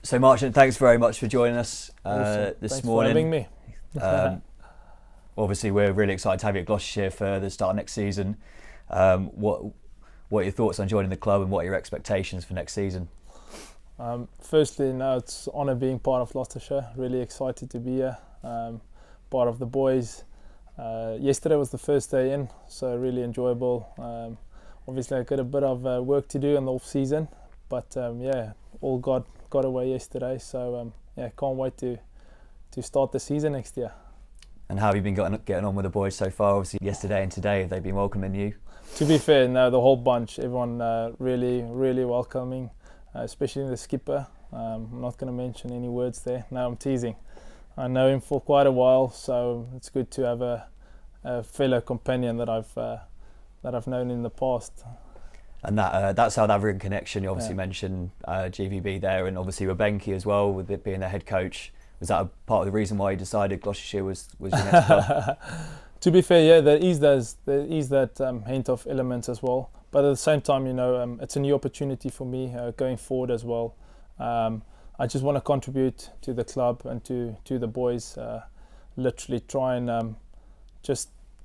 So Marchant, thanks very much for joining us Awesome. this Thanks morning. for having me. Um, Obviously, we're really excited to have you at Gloucestershire for the start of next season. What are your thoughts on joining the club, and what are your expectations for next season? Firstly, no, it's an honour being part of Gloucestershire. Really excited to be here, part of the boys. Yesterday was the first day in, so really enjoyable. Obviously, I got a bit of work to do in the off season, but all got away yesterday. So can't wait to start the season next year. And how have you been getting on with the boys so far? Obviously, yesterday and today, have they been welcoming you? To be fair, no, the whole bunch, everyone really welcoming, especially the skipper. I'm not going to mention any words there. No, I'm teasing. I know him for quite a while, so it's good to have a fellow companion that I've known in the past. And that South African connection, you obviously mentioned GVB there, and obviously Rebenki as well, with it being their head coach. Was that a part of the reason why you decided Gloucestershire was your next club? To be fair, yeah, there is that hint of elements as well. But at the same time, it's a new opportunity for me going forward as well. I just want to contribute to the club and to the boys. Literally try and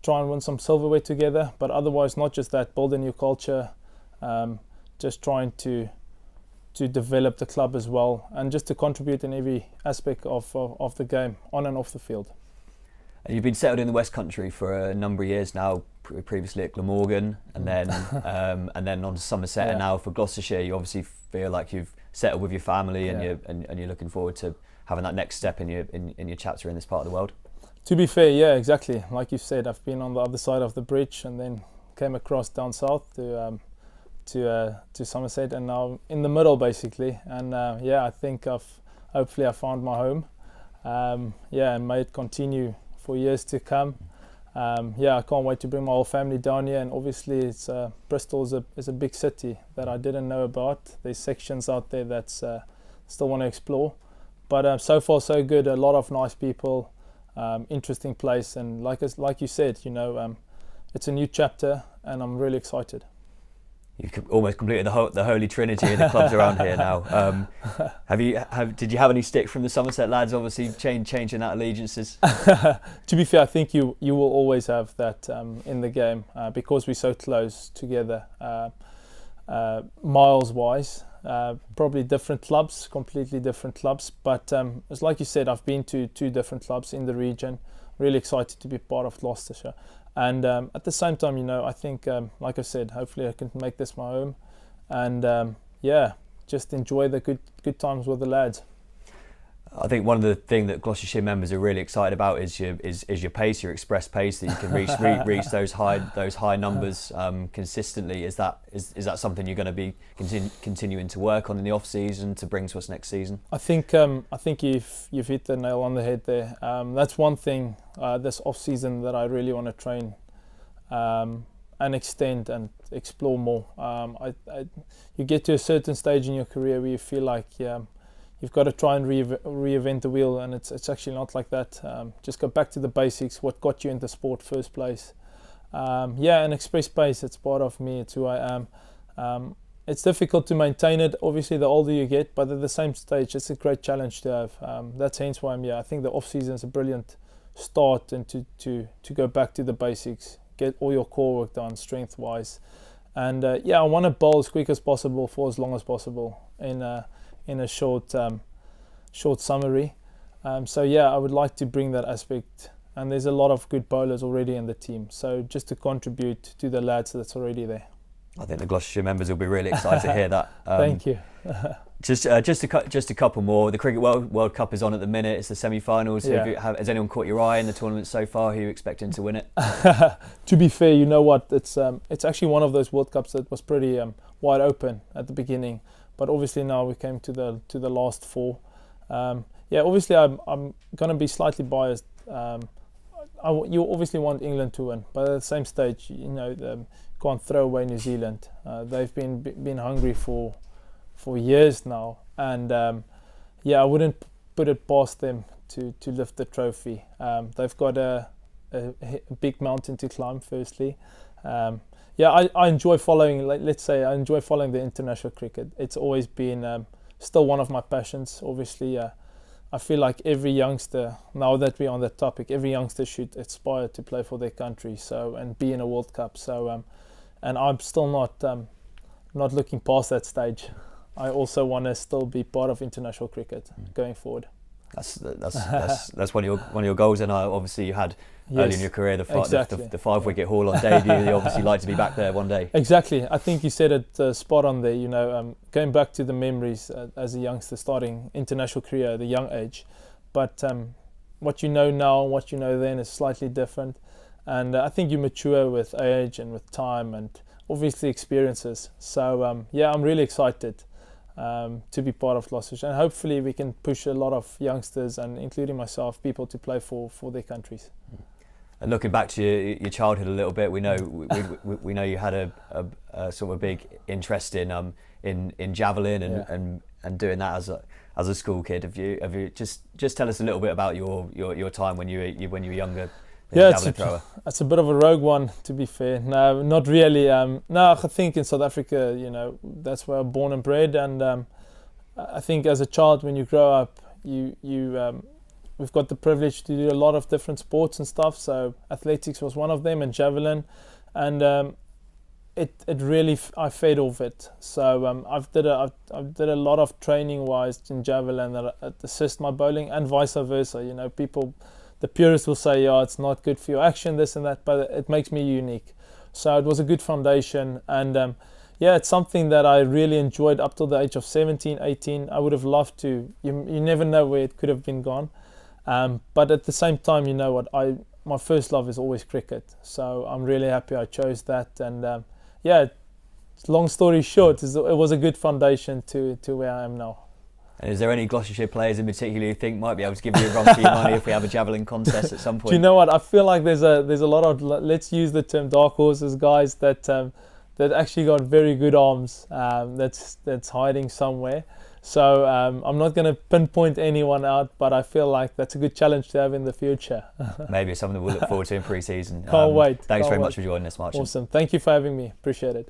win some silverware together. But otherwise, not just that, build a new culture. Just trying to develop the club as well, and just to contribute in every aspect of the game, on and off the field. And you've been settled in the West Country for a number of years now, previously at Glamorgan, and then on to Somerset, and now for Gloucestershire. You obviously feel like you've settled with your family, and you're looking forward to having that next step in your chapter in this part of the world. To be fair, yeah, exactly. Like you said, I've been on the other side of the bridge, and then came across down south to Somerset, and now in the middle basically. And I think hopefully I found my home. And may it continue for years to come. I can't wait to bring my whole family down here. And obviously, it's Bristol is a big city that I didn't know about. There's sections out there that's still want to explore. But so far so good. A lot of nice people, interesting place, and like you said, it's a new chapter, and I'm really excited. You've almost completed the holy trinity of the clubs around here now. Did you have any stick from the Somerset lads? Obviously, changing that allegiances. To be fair, I think you will always have that in the game because we're so close together, miles wise. Probably different clubs, completely different clubs. But it's like you said, I've been to 2 different clubs in the region. Really excited to be part of Gloucestershire. And at the same time, I think, like I said, hopefully I can make this my home, and just enjoy the good times with the lads. I think one of the things that Gloucestershire members are really excited about is your pace, your express pace, that you can reach those high numbers consistently. Is that something you're going to be continuing to work on in the off season to bring to us next season? I think you've hit the nail on the head there. That's one thing this off season that I really want to train and extend and explore more. You get to a certain stage in your career where you feel like you've got to try and reinvent the wheel, and it's actually not like that. Just go back to the basics, what got you into sport first place. And express pace, it's part of me, it's who I am. It's difficult to maintain it, obviously, the older you get, but at the same stage, it's a great challenge to have. That's hence why I'm here. I think the off-season is a brilliant start, and to go back to the basics, get all your core work done, strength-wise. And I want to bowl as quick as possible for as long as possible in a short summary. I would like to bring that aspect, and there's a lot of good bowlers already in the team, so just to contribute to the lads that's already there. I think the Gloucestershire members will be really excited to hear that. Thank you. Just a couple more. The Cricket World Cup is on at the minute. It's the semi-finals. Has anyone caught your eye in the tournament so far? Who are you expecting to win it? To be fair, you know what? It's actually one of those World Cups that was pretty wide open at the beginning, but obviously now we came to the last 4. Obviously I'm going to be slightly biased. You obviously want England to win, but at the same stage, can't throw away New Zealand. They've been hungry for years now, and I wouldn't put it past them to lift the trophy. They've got a big mountain to climb. Firstly, I enjoy following. Let's say I enjoy following the international cricket. It's always been still one of my passions. Obviously, I feel like every youngster, now that we're on that topic, every youngster should aspire to play for their country, so, and be in a World Cup. So, and I'm still not looking past that stage. I also want to still be part of international cricket going forward. That's one of your goals, and obviously you had early in your career the 5-wicket haul on debut. You obviously like to be back there one day. Exactly. I think you said it spot on there. You know, going back to the memories as a youngster starting international career at a young age, but what you know now and what you know then is slightly different, and I think you mature with age and with time and obviously experiences. So yeah, I'm really excited to be part of Gloucestershire, and hopefully we can push a lot of youngsters, and including myself, people to play for their countries. And looking back to your childhood a little bit, we know we know you had a sort of a big interest in javelin and doing that as a school kid. Have you just tell us a little bit about your time when you were younger? Yeah, it's a bit of a rogue one, to be fair. No, not really. No, I think in South Africa, you know, that's where I'm born and bred, and I think as a child, when you grow up, we've got the privilege to do a lot of different sports and stuff. So athletics was one of them, and javelin, and it really I fed off it. So I've did a lot of training wise in javelin that assist my bowling, and vice versa. You know, the purists will say, yeah, it's not good for your action, this and that, but it makes me unique. So it was a good foundation, and yeah, it's something that I really enjoyed up till the age of 17, 18. I would have loved to. You never know where it could have been gone. But at the same time, you know what, my first love is always cricket. So I'm really happy I chose that. And yeah, long story short, it was a good foundation to where I am now. And is there any Gloucestershire players in particular you think might be able to give you a run for your money if we have a javelin contest at some point? Do you know what? I feel like there's a lot of, let's use the term dark horses, guys that actually got very good arms. That's hiding somewhere. So I'm not going to pinpoint anyone out, but I feel like that's a good challenge to have in the future. Maybe it's something we'll look forward to in pre-season. Can't wait. Thanks very much for joining us, Marchant. Awesome. Thank you for having me. Appreciate it.